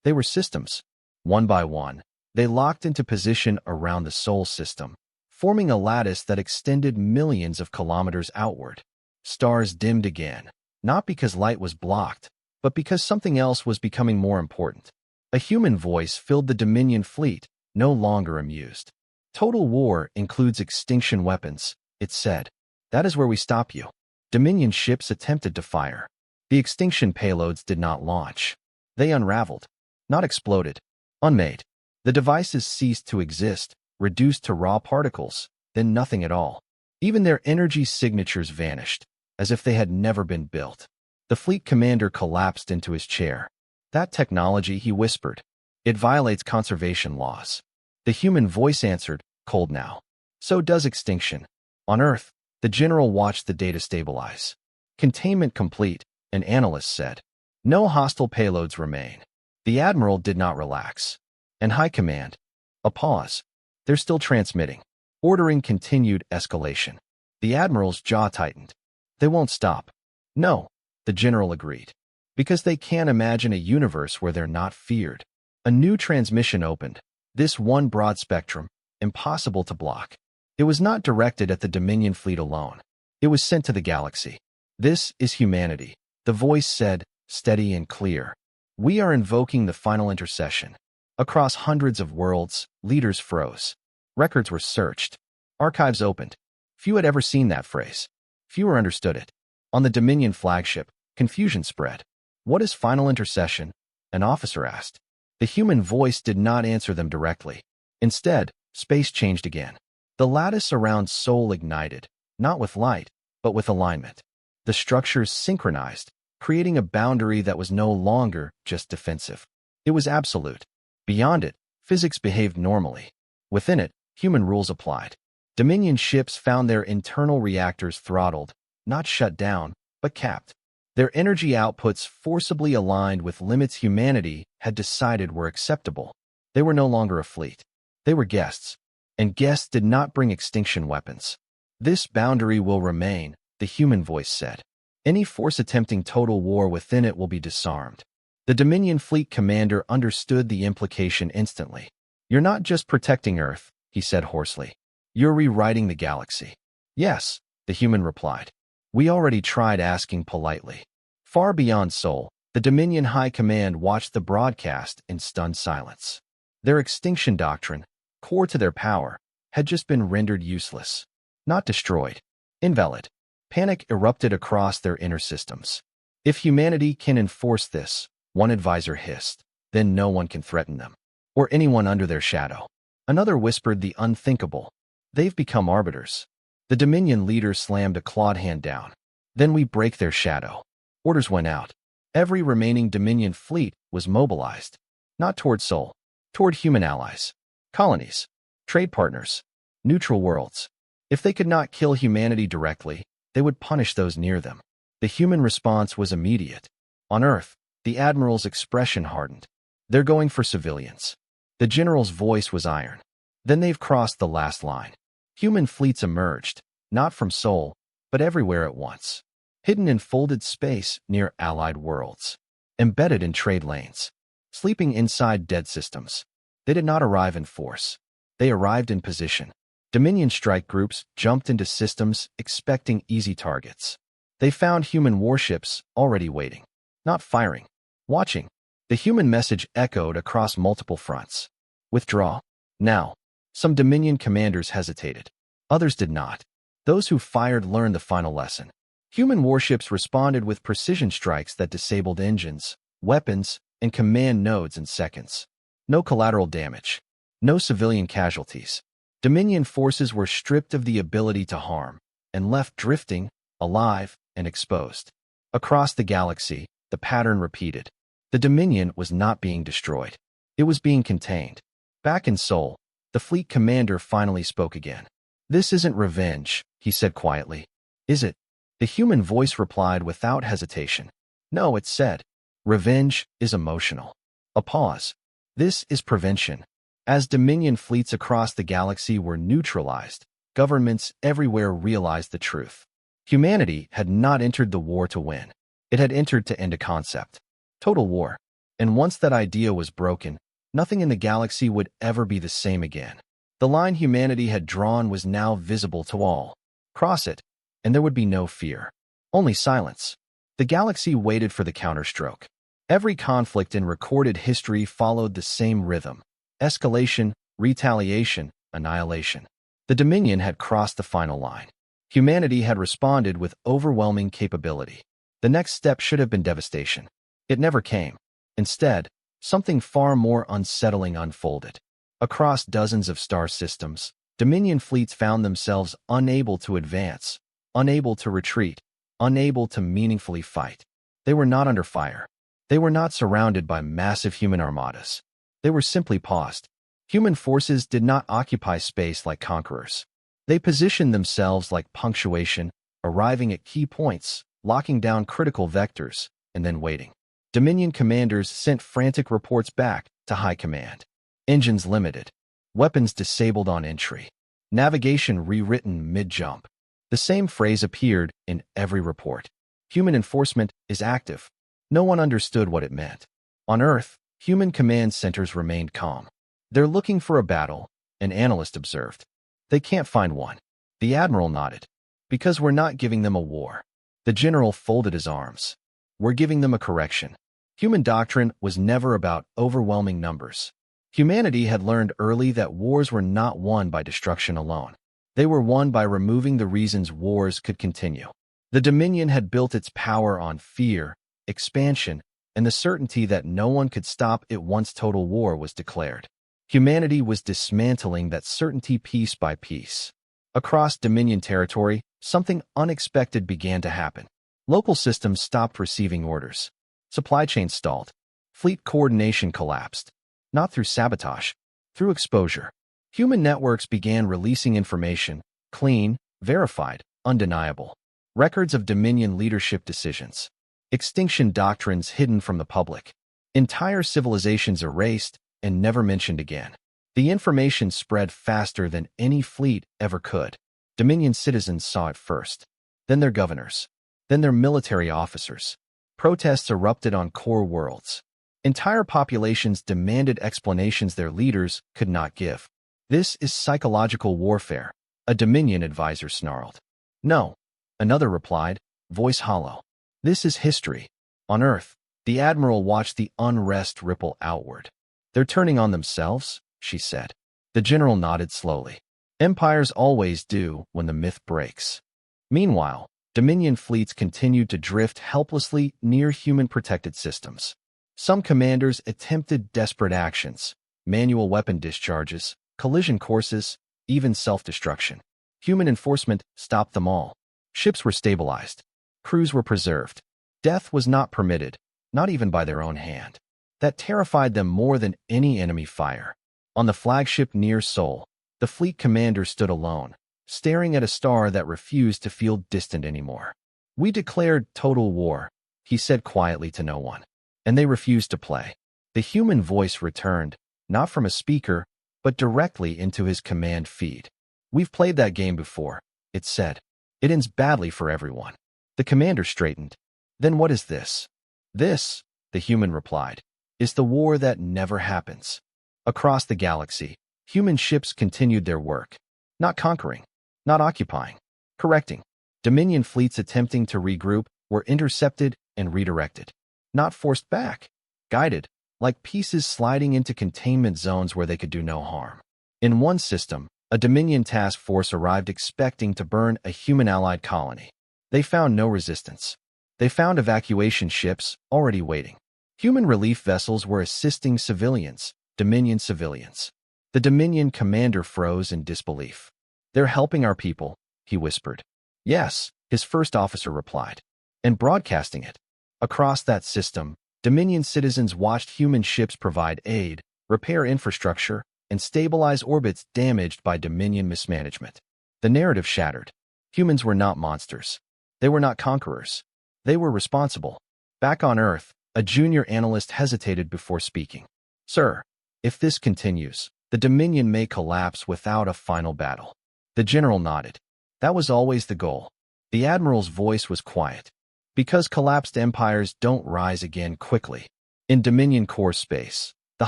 They were systems. One by one, they locked into position around the Sol system, forming a lattice that extended millions of kilometers outward. Stars dimmed again, not because light was blocked, but because something else was becoming more important. A human voice filled the Dominion fleet, no longer amused. Total war includes extinction weapons, it said. That is where we stop you. Dominion ships attempted to fire. The extinction payloads did not launch. They unraveled, not exploded, unmade. The devices ceased to exist, reduced to raw particles, then nothing at all. Even their energy signatures vanished, as if they had never been built. The fleet commander collapsed into his chair. That technology, he whispered. It violates conservation laws. The human voice answered, cold now. So does extinction. On Earth, the general watched the data stabilize. Containment complete, an analyst said. No hostile payloads remain. The Admiral did not relax. And High Command. A pause. They're still transmitting. Ordering continued escalation. The Admiral's jaw tightened. They won't stop. No, the general agreed. Because they can't imagine a universe where they're not feared. A new transmission opened. This one broad spectrum, impossible to block. It was not directed at the Dominion fleet alone. It was sent to the galaxy. This is humanity, the voice said, steady and clear. We are invoking the final intercession. Across hundreds of worlds, leaders froze. Records were searched. Archives opened. Few had ever seen that phrase. Fewer understood it. On the Dominion flagship, confusion spread. What is final intercession? An officer asked. The human voice did not answer them directly. Instead, space changed again. The lattice around Sol ignited, not with light, but with alignment. The structures synchronized, creating a boundary that was no longer just defensive. It was absolute. Beyond it, physics behaved normally. Within it, human rules applied. Dominion ships found their internal reactors throttled, not shut down, but capped. Their energy outputs forcibly aligned with limits humanity had decided were acceptable. They were no longer a fleet. They were guests. And guests did not bring extinction weapons. This boundary will remain, the human voice said. Any force attempting total war within it will be disarmed. The Dominion fleet commander understood the implication instantly. You're not just protecting Earth, he said hoarsely. You're rewriting the galaxy. Yes, the human replied. We already tried asking politely. Far beyond Sol, the Dominion High Command watched the broadcast in stunned silence. Their extinction doctrine, core to their power, had just been rendered useless. Not destroyed. Invalid. Panic erupted across their inner systems. If humanity can enforce this, one advisor hissed, then no one can threaten them. Or anyone under their shadow. Another whispered the unthinkable. They've become arbiters. The Dominion leader slammed a clawed hand down. Then we break their shadow. Orders went out. Every remaining Dominion fleet was mobilized. Not toward Sol. Toward human allies. Colonies. Trade partners. Neutral worlds. If they could not kill humanity directly, they would punish those near them. The human response was immediate. On Earth, the Admiral's expression hardened. They're going for civilians. The General's voice was iron. Then they've crossed the last line. Human fleets emerged, not from Sol, but everywhere at once. Hidden in folded space near allied worlds. Embedded in trade lanes. Sleeping inside dead systems. They did not arrive in force. They arrived in position. Dominion strike groups jumped into systems expecting easy targets. They found human warships already waiting. Not firing. Watching. The human message echoed across multiple fronts. Withdraw. Now. Some Dominion commanders hesitated. Others did not. Those who fired learned the final lesson. Human warships responded with precision strikes that disabled engines, weapons, and command nodes in seconds. No collateral damage. No civilian casualties. Dominion forces were stripped of the ability to harm and left drifting, alive, and exposed. Across the galaxy, the pattern repeated. The Dominion was not being destroyed. It was being contained. Back in Sol, the fleet commander finally spoke again. This isn't revenge, he said quietly. Is it? The human voice replied without hesitation. No, it said. Revenge is emotional. A pause. This is prevention. As Dominion fleets across the galaxy were neutralized, governments everywhere realized the truth. Humanity had not entered the war to win. It had entered to end a concept. Total war. And once that idea was broken, nothing in the galaxy would ever be the same again. The line humanity had drawn was now visible to all. Cross it, and there would be no fear. Only silence. The galaxy waited for the counterstroke. Every conflict in recorded history followed the same rhythm. Escalation, retaliation, annihilation. The Dominion had crossed the final line. Humanity had responded with overwhelming capability. The next step should have been devastation. It never came. Instead, something far more unsettling unfolded. Across dozens of star systems, Dominion fleets found themselves unable to advance, unable to retreat, unable to meaningfully fight. They were not under fire. They were not surrounded by massive human armadas. They were simply paused. Human forces did not occupy space like conquerors. They positioned themselves like punctuation, arriving at key points, locking down critical vectors, and then waiting. Dominion commanders sent frantic reports back to High Command. Engines limited. Weapons disabled on entry. Navigation rewritten mid-jump. The same phrase appeared in every report. Human enforcement is active. No one understood what it meant. On Earth, human command centers remained calm. They're looking for a battle, an analyst observed. They can't find one. The Admiral nodded. Because we're not giving them a war. The General folded his arms. We're giving them a correction. Human doctrine was never about overwhelming numbers. Humanity had learned early that wars were not won by destruction alone. They were won by removing the reasons wars could continue. The Dominion had built its power on fear, expansion, and the certainty that no one could stop it once total war was declared. Humanity was dismantling that certainty piece by piece. Across Dominion territory, something unexpected began to happen. Local systems stopped receiving orders. Supply chains stalled. Fleet coordination collapsed. Not through sabotage, through exposure. Human networks began releasing information, clean, verified, undeniable. Records of Dominion leadership decisions. Extinction doctrines hidden from the public. Entire civilizations erased and never mentioned again. The information spread faster than any fleet ever could. Dominion citizens saw it first. Then their governors. Then their military officers. Protests erupted on core worlds. Entire populations demanded explanations their leaders could not give. This is psychological warfare, a Dominion advisor snarled. No, another replied, voice hollow. This is history. On Earth, the Admiral watched the unrest ripple outward. They're turning on themselves, she said. The general nodded slowly. Empires always do when the myth breaks. Meanwhile, Dominion fleets continued to drift helplessly near human-protected systems. Some commanders attempted desperate actions, manual weapon discharges, collision courses, even self-destruction. Human enforcement stopped them all. Ships were stabilized. Crews were preserved. Death was not permitted, not even by their own hand. That terrified them more than any enemy fire. On the flagship near Seoul, the fleet commander stood alone, staring at a star that refused to feel distant anymore. "We declared total war," he said quietly to no one. "And they refused to play." The human voice returned, not from a speaker, but directly into his command feed. "We've played that game before," it said. "It ends badly for everyone." The commander straightened. "Then what is this?" "This," the human replied, "is the war that never happens." Across the galaxy, human ships continued their work. Not conquering, not occupying, correcting. Dominion fleets attempting to regroup were intercepted and redirected. Not forced back, guided, like pieces sliding into containment zones where they could do no harm. In one system, a Dominion task force arrived expecting to burn a human-allied colony. They found no resistance. They found evacuation ships already waiting. Human relief vessels were assisting civilians, Dominion civilians. The Dominion commander froze in disbelief. "They're helping our people," he whispered. "Yes," his first officer replied. "And broadcasting it." Across that system, Dominion citizens watched human ships provide aid, repair infrastructure, and stabilize orbits damaged by Dominion mismanagement. The narrative shattered. Humans were not monsters. They were not conquerors. They were responsible. Back on Earth, a junior analyst hesitated before speaking. "Sir, if this continues, the Dominion may collapse without a final battle." The general nodded. "That was always the goal." The admiral's voice was quiet. "Because collapsed empires don't rise again quickly." In Dominion core space, the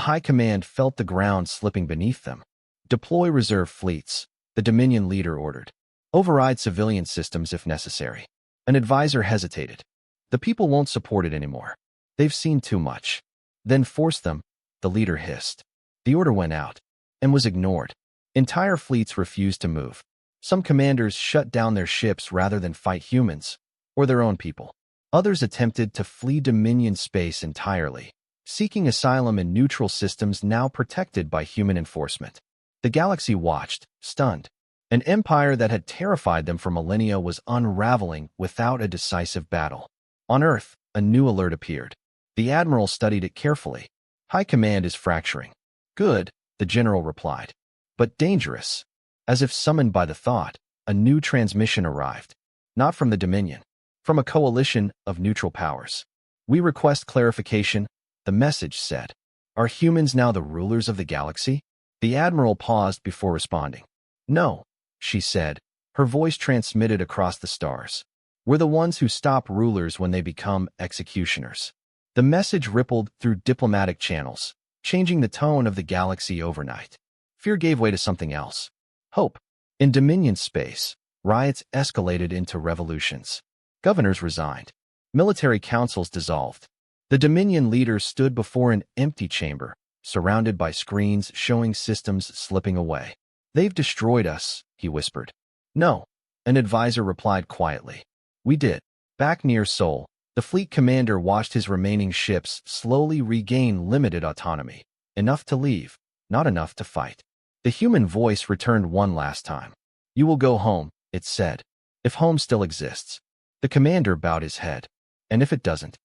High Command felt the ground slipping beneath them. "Deploy reserve fleets," the Dominion leader ordered. "Override civilian systems if necessary." An advisor hesitated. "The people won't support it anymore. They've seen too much." "Then force them," the leader hissed. The order went out and was ignored. Entire fleets refused to move. Some commanders shut down their ships rather than fight humans or their own people. Others attempted to flee Dominion space entirely, seeking asylum in neutral systems now protected by human enforcement. The galaxy watched, stunned. An empire that had terrified them for millennia was unraveling without a decisive battle. On Earth, a new alert appeared. The admiral studied it carefully. "High Command is fracturing." "Good," the general replied. "But dangerous." As if summoned by the thought, a new transmission arrived. Not from the Dominion, from a coalition of neutral powers. "We request clarification," the message said. "Are humans now the rulers of the galaxy?" The admiral paused before responding. "No," she said, her voice transmitted across the stars. "We're the ones who stop rulers when they become executioners." The message rippled through diplomatic channels, changing the tone of the galaxy overnight. Fear gave way to something else. Hope. In Dominion space, riots escalated into revolutions. Governors resigned. Military councils dissolved. The Dominion leaders stood before an empty chamber, surrounded by screens showing systems slipping away. "They've destroyed us," he whispered. "No," an advisor replied quietly. "We did." Back near Seoul, the fleet commander watched his remaining ships slowly regain limited autonomy. Enough to leave, not enough to fight. The human voice returned one last time. "You will go home," it said. "If home still exists." The commander bowed his head. "And if it doesn't?"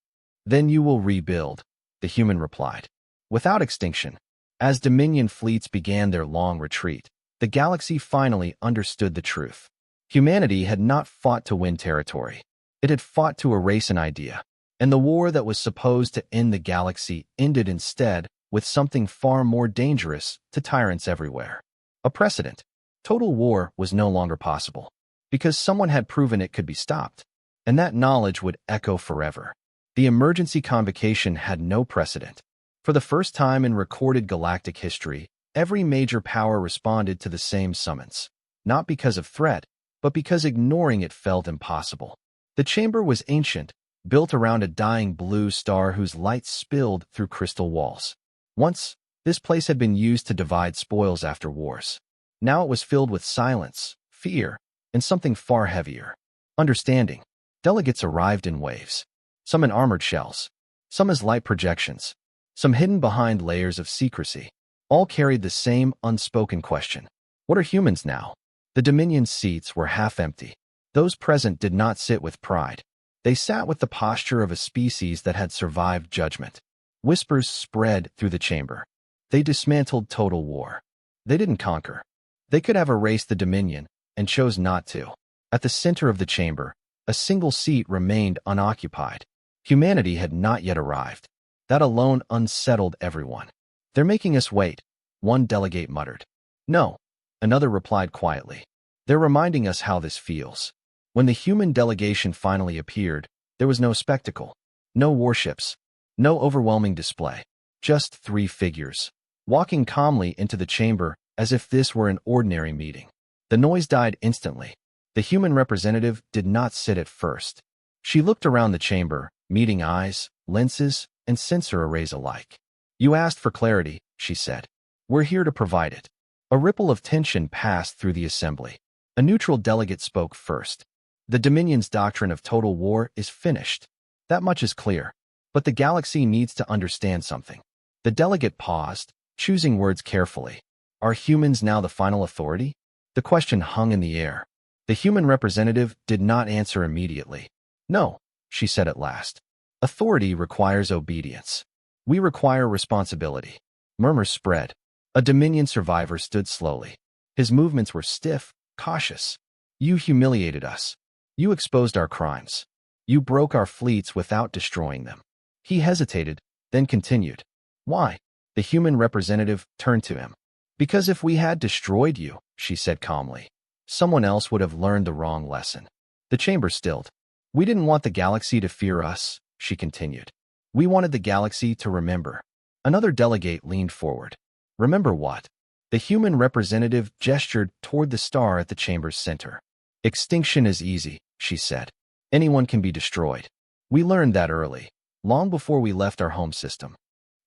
"Then you will rebuild," the human replied. Without extinction. As Dominion fleets began their long retreat, the galaxy finally understood the truth. Humanity had not fought to win territory. It had fought to erase an idea. And the war that was supposed to end the galaxy ended instead with something far more dangerous to tyrants everywhere. A precedent. Total war was no longer possible, because someone had proven it could be stopped, and that knowledge would echo forever. The emergency convocation had no precedent. For the first time in recorded galactic history, every major power responded to the same summons, not because of threat, but because ignoring it felt impossible. The chamber was ancient, built around a dying blue star whose light spilled through crystal walls. Once, This place had been used to divide spoils after wars. Now it was filled with silence, fear, and something far heavier. Understanding. Delegates arrived in waves. Some in armored shells. Some as light projections. Some hidden behind layers of secrecy. All carried the same unspoken question. What are humans now? The Dominion's seats were half empty. Those present did not sit with pride. They sat with the posture of a species that had survived judgment. Whispers spread through the chamber. They dismantled total war. They didn't conquer. They could have erased the Dominion, and chose not to. At the center of the chamber, a single seat remained unoccupied. Humanity had not yet arrived. That alone unsettled everyone. They're making us wait, one delegate muttered. No, another replied quietly. They're reminding us how this feels. When the human delegation finally appeared, there was no spectacle, no warships, no overwhelming display. Just three figures, walking calmly into the chamber as if this were an ordinary meeting. The noise died instantly. The human representative did not sit at first. She looked around the chamber, meeting eyes, lenses, and sensor arrays alike. You asked for clarity, she said. We're here to provide it. A ripple of tension passed through the assembly. A neutral delegate spoke first. The Dominion's doctrine of total war is finished. That much is clear. But the galaxy needs to understand something. The delegate paused, choosing words carefully. Are humans now the final authority? The question hung in the air. The human representative did not answer immediately. No, she said at last. Authority requires obedience. We require responsibility. Murmurs spread. A Dominion survivor stood slowly. His movements were stiff, cautious. You humiliated us. You exposed our crimes. You broke our fleets without destroying them. He hesitated, then continued. Why? The human representative turned to him. Because if we had destroyed you, she said calmly, someone else would have learned the wrong lesson. The chamber stilled. We didn't want the galaxy to fear us, she continued. We wanted the galaxy to remember. Another delegate leaned forward. Remember what? The human representative gestured toward the star at the chamber's center. Extinction is easy, she said. Anyone can be destroyed. We learned that early, long before we left our home system.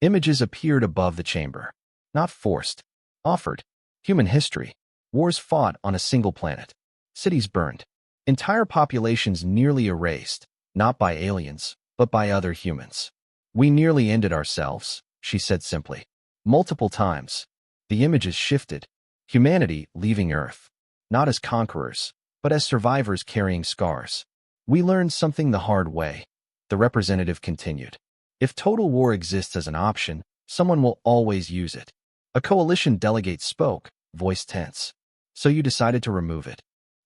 Images appeared above the chamber. Not forced. Offered. Human history. Wars fought on a single planet. Cities burned. Entire populations nearly erased, not by aliens, but by other humans. We nearly ended ourselves, she said simply. Multiple times. The images shifted. Humanity leaving Earth. Not as conquerors, but as survivors carrying scars. We learned something the hard way. The representative continued. If total war exists as an option, someone will always use it. A coalition delegate spoke, voice tense. So you decided to remove it?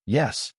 Yes.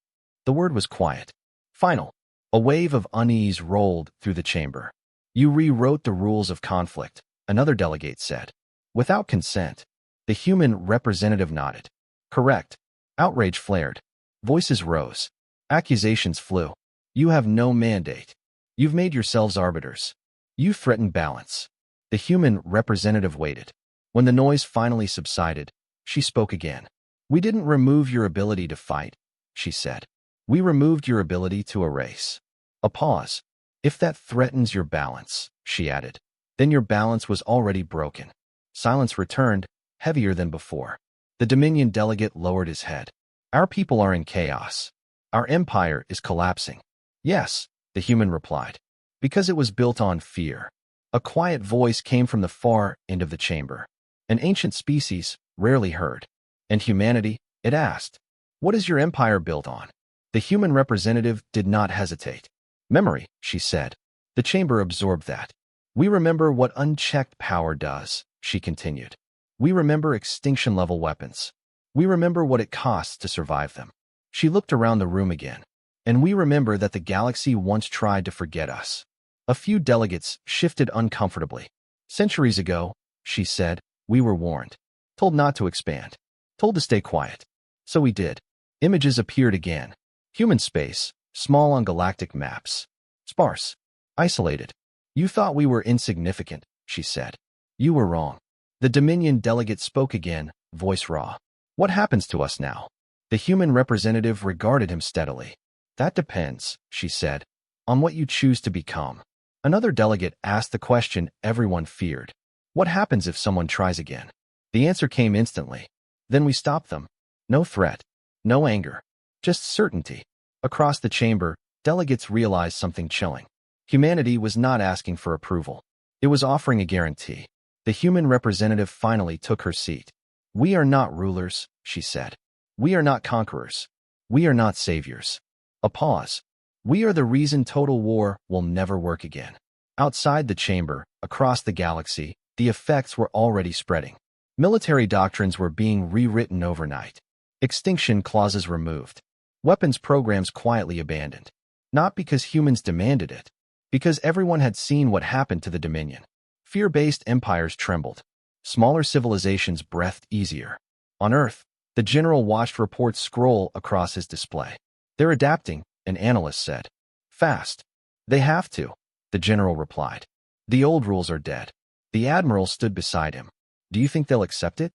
The word was quiet. Final. A wave of unease rolled through the chamber. You rewrote the rules of conflict, another delegate said. Without consent. The human representative nodded. Correct. Outrage flared. Voices rose. Accusations flew. You have no mandate. You've made yourselves arbiters. You threaten balance. The human representative waited. When the noise finally subsided, she spoke again. We didn't remove your ability to fight, she said. We removed your ability to erase. A pause. If that threatens your balance, she added, then your balance was already broken. Silence returned, heavier than before. The Dominion delegate lowered his head. Our people are in chaos. Our empire is collapsing. Yes, the human replied. Because it was built on fear. A quiet voice came from the far end of the chamber. An ancient species, rarely heard. And humanity, it asked. What is your empire built on? The human representative did not hesitate. Memory, she said. The chamber absorbed that. We remember what unchecked power does, she continued. We remember extinction-level weapons. We remember what it costs to survive them. She looked around the room again. And we remember that the galaxy once tried to forget us. A few delegates shifted uncomfortably. Centuries ago, she said, we were warned. Told not to expand. Told to stay quiet. So we did. Images appeared again. Human space, small on galactic maps. Sparse. Isolated. You thought we were insignificant, she said. You were wrong. The Dominion delegate spoke again, voice raw. What happens to us now? The human representative regarded him steadily. That depends, she said, on what you choose to become. Another delegate asked the question everyone feared. What happens if someone tries again? The answer came instantly. Then we stop them. No threat. No anger. Just certainty. Across the chamber, delegates realized something chilling. Humanity was not asking for approval. It was offering a guarantee. The human representative finally took her seat. We are not rulers, she said. We are not conquerors. We are not saviors. A pause. We are the reason total war will never work again. Outside the chamber, across the galaxy, the effects were already spreading. Military doctrines were being rewritten overnight. Extinction clauses removed. Weapons programs quietly abandoned. Not because humans demanded it, because everyone had seen what happened to the Dominion. Fear-based empires trembled. Smaller civilizations breathed easier. On Earth, the general watched reports scroll across his display. They're adapting, an analyst said. Fast. They have to, the general replied. The old rules are dead. The admiral stood beside him. Do you think they'll accept it?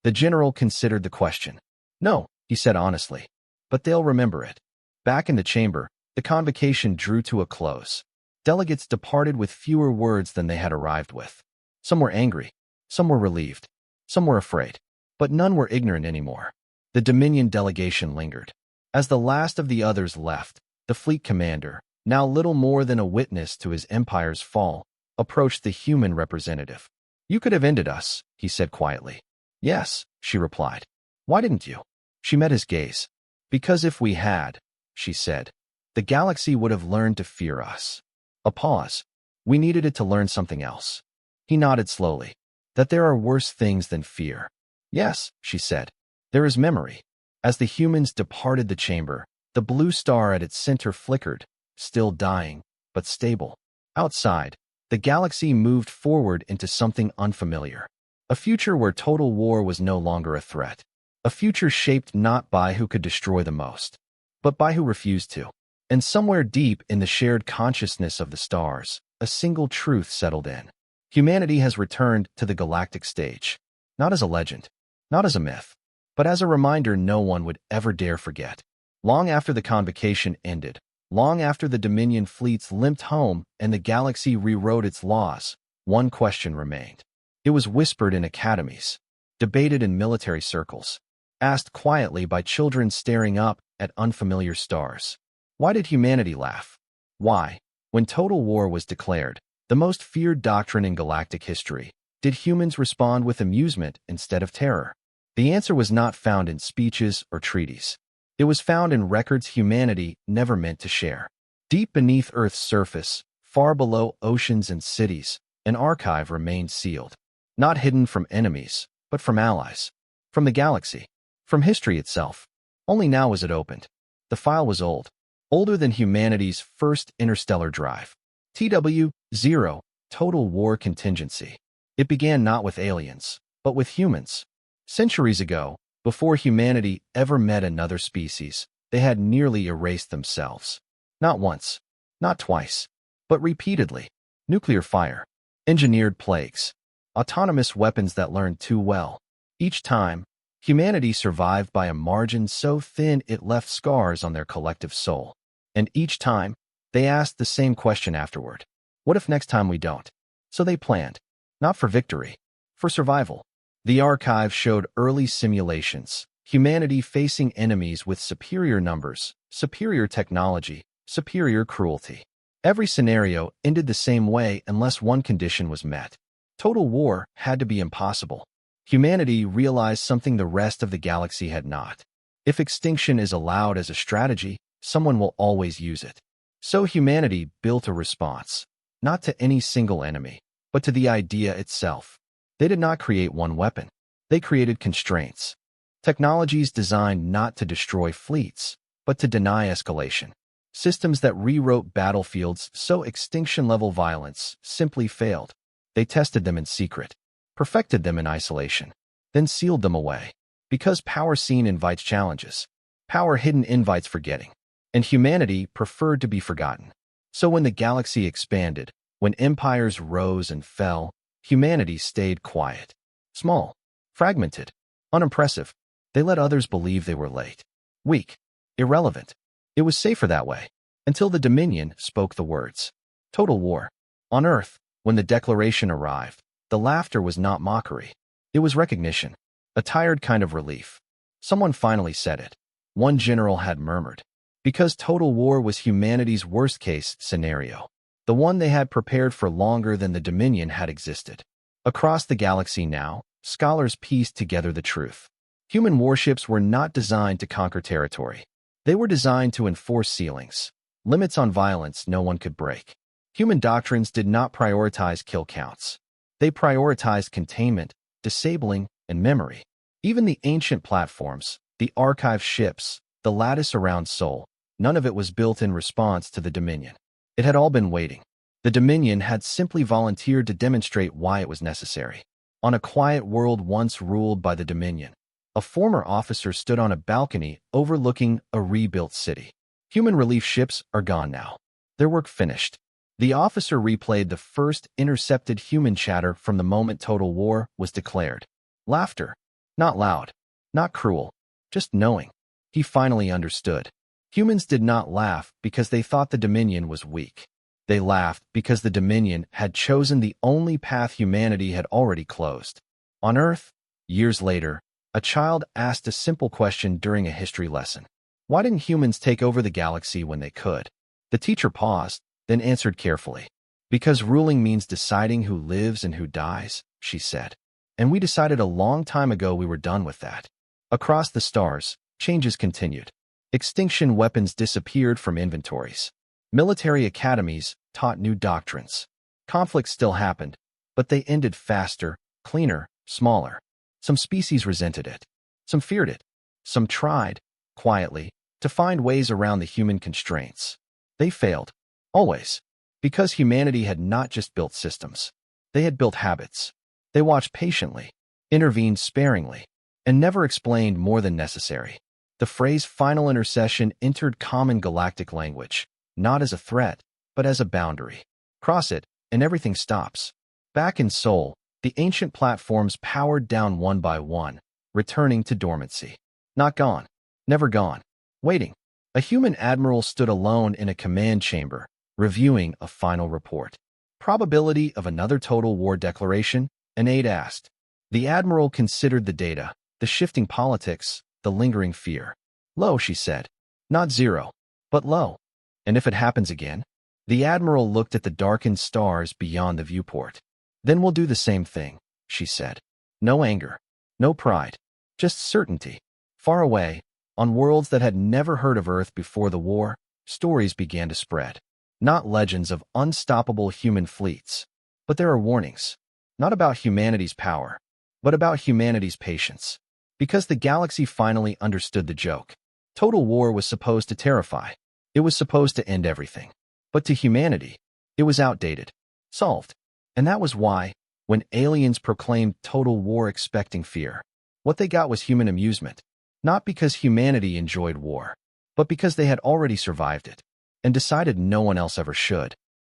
The general considered the question. No, he said honestly. But they'll remember it. Back in the chamber, the convocation drew to a close. Delegates departed with fewer words than they had arrived with. Some were angry. Some were relieved. Some were afraid. But none were ignorant anymore. The Dominion delegation lingered. As the last of the others left, the fleet commander, now little more than a witness to his empire's fall, approached the human representative. You could have ended us, he said quietly. Yes, she replied. Why didn't you? She met his gaze. Because if we had, she said, the galaxy would have learned to fear us. A pause. We needed it to learn something else. He nodded slowly. That there are worse things than fear. Yes, she said. There is memory. As the humans departed the chamber, the blue star at its center flickered, still dying, but stable. Outside, the galaxy moved forward into something unfamiliar. A future where total war was no longer a threat. A future shaped not by who could destroy the most, but by who refused to. And somewhere deep in the shared consciousness of the stars, a single truth settled in. Humanity has returned to the galactic stage. Not as a legend, not as a myth, but as a reminder no one would ever dare forget. Long after the convocation ended, long after the Dominion fleets limped home and the galaxy rewrote its laws, one question remained. It was whispered in academies, debated in military circles, asked quietly by children staring up at unfamiliar stars. Why did humanity laugh? Why, when total war was declared, the most feared doctrine in galactic history, did humans respond with amusement instead of terror? The answer was not found in speeches or treaties. It was found in records humanity never meant to share. Deep beneath Earth's surface, far below oceans and cities, an archive remained sealed. Not hidden from enemies, but from allies. From the galaxy. From history itself. Only now was it opened. The file was old. Older than humanity's first interstellar drive. TW-0, Total War Contingency. It began not with aliens, but with humans. Centuries ago, before humanity ever met another species, they had nearly erased themselves. Not once, not twice, but repeatedly. Nuclear fire, engineered plagues, autonomous weapons that learned too well. Each time, humanity survived by a margin so thin it left scars on their collective soul. And each time, they asked the same question afterward. What if next time we don't? So they planned. Not for victory, for survival. The archive showed early simulations, humanity facing enemies with superior numbers, superior technology, superior cruelty. Every scenario ended the same way unless one condition was met. Total war had to be impossible. Humanity realized something the rest of the galaxy had not. If extinction is allowed as a strategy, someone will always use it. So humanity built a response, not to any single enemy, but to the idea itself. They did not create one weapon. They created constraints. Technologies designed not to destroy fleets, but to deny escalation. Systems that rewrote battlefields so extinction-level violence simply failed. They tested them in secret, perfected them in isolation, then sealed them away. Because power seen invites challenges, power hidden invites forgetting, and humanity preferred to be forgotten. So when the galaxy expanded, when empires rose and fell, humanity stayed quiet, small, fragmented, unimpressive. They let others believe they were late, weak, irrelevant. It was safer that way, until the Dominion spoke the words. Total war. On Earth, when the declaration arrived, The laughter was not mockery. It was recognition, a tired kind of relief. Someone finally said it. One general had murmured. Because total war was humanity's worst-case scenario. The one they had prepared for longer than the Dominion had existed. Across the galaxy now, scholars pieced together the truth. Human warships were not designed to conquer territory. They were designed to enforce ceilings, limits on violence no one could break. Human doctrines did not prioritize kill counts. They prioritized containment, disabling, and memory. Even the ancient platforms, the archive ships, the lattice around Sol, none of it was built in response to the Dominion. It had all been waiting. The Dominion had simply volunteered to demonstrate why it was necessary. On a quiet world once ruled by the Dominion, a former officer stood on a balcony overlooking a rebuilt city. Human relief ships are gone now. Their work finished. The officer replayed the first intercepted human chatter from the moment total war was declared. Laughter. Not loud. Not cruel. Just knowing. He finally understood. Humans did not laugh because they thought the Dominion was weak. They laughed because the Dominion had chosen the only path humanity had already closed. On Earth, years later, a child asked a simple question during a history lesson. Why didn't humans take over the galaxy when they could? The teacher paused, then answered carefully. Because ruling means deciding who lives and who dies, she said. And we decided a long time ago we were done with that. Across the stars, changes continued. Extinction weapons disappeared from inventories. Military academies taught new doctrines. Conflicts still happened, but they ended faster, cleaner, smaller. Some species resented it. Some feared it. Some tried, quietly, to find ways around the human constraints. They failed. Always. Because humanity had not just built systems. They had built habits. They watched patiently, intervened sparingly, and never explained more than necessary. The phrase final intercession entered common galactic language, not as a threat, but as a boundary. Cross it, and everything stops. Back in Sol, the ancient platforms powered down one by one, returning to dormancy. Not gone. Never gone. Waiting. A human admiral stood alone in a command chamber, reviewing a final report. Probability of another total war declaration? An aide asked. The admiral considered the data, the shifting politics, the lingering fear. Low, she said. Not zero, but low. And if it happens again? The admiral looked at the darkened stars beyond the viewport. Then we'll do the same thing, she said. No anger. No pride. Just certainty. Far away, on worlds that had never heard of Earth before the war, stories began to spread. Not legends of unstoppable human fleets. But there are warnings. Not about humanity's power, but about humanity's patience. Because the galaxy finally understood the joke. Total war was supposed to terrify. It was supposed to end everything. But to humanity, it was outdated. Solved. And that was why, when aliens proclaimed total war expecting fear, what they got was human amusement. Not because humanity enjoyed war, but because they had already survived it, and decided no one else ever should.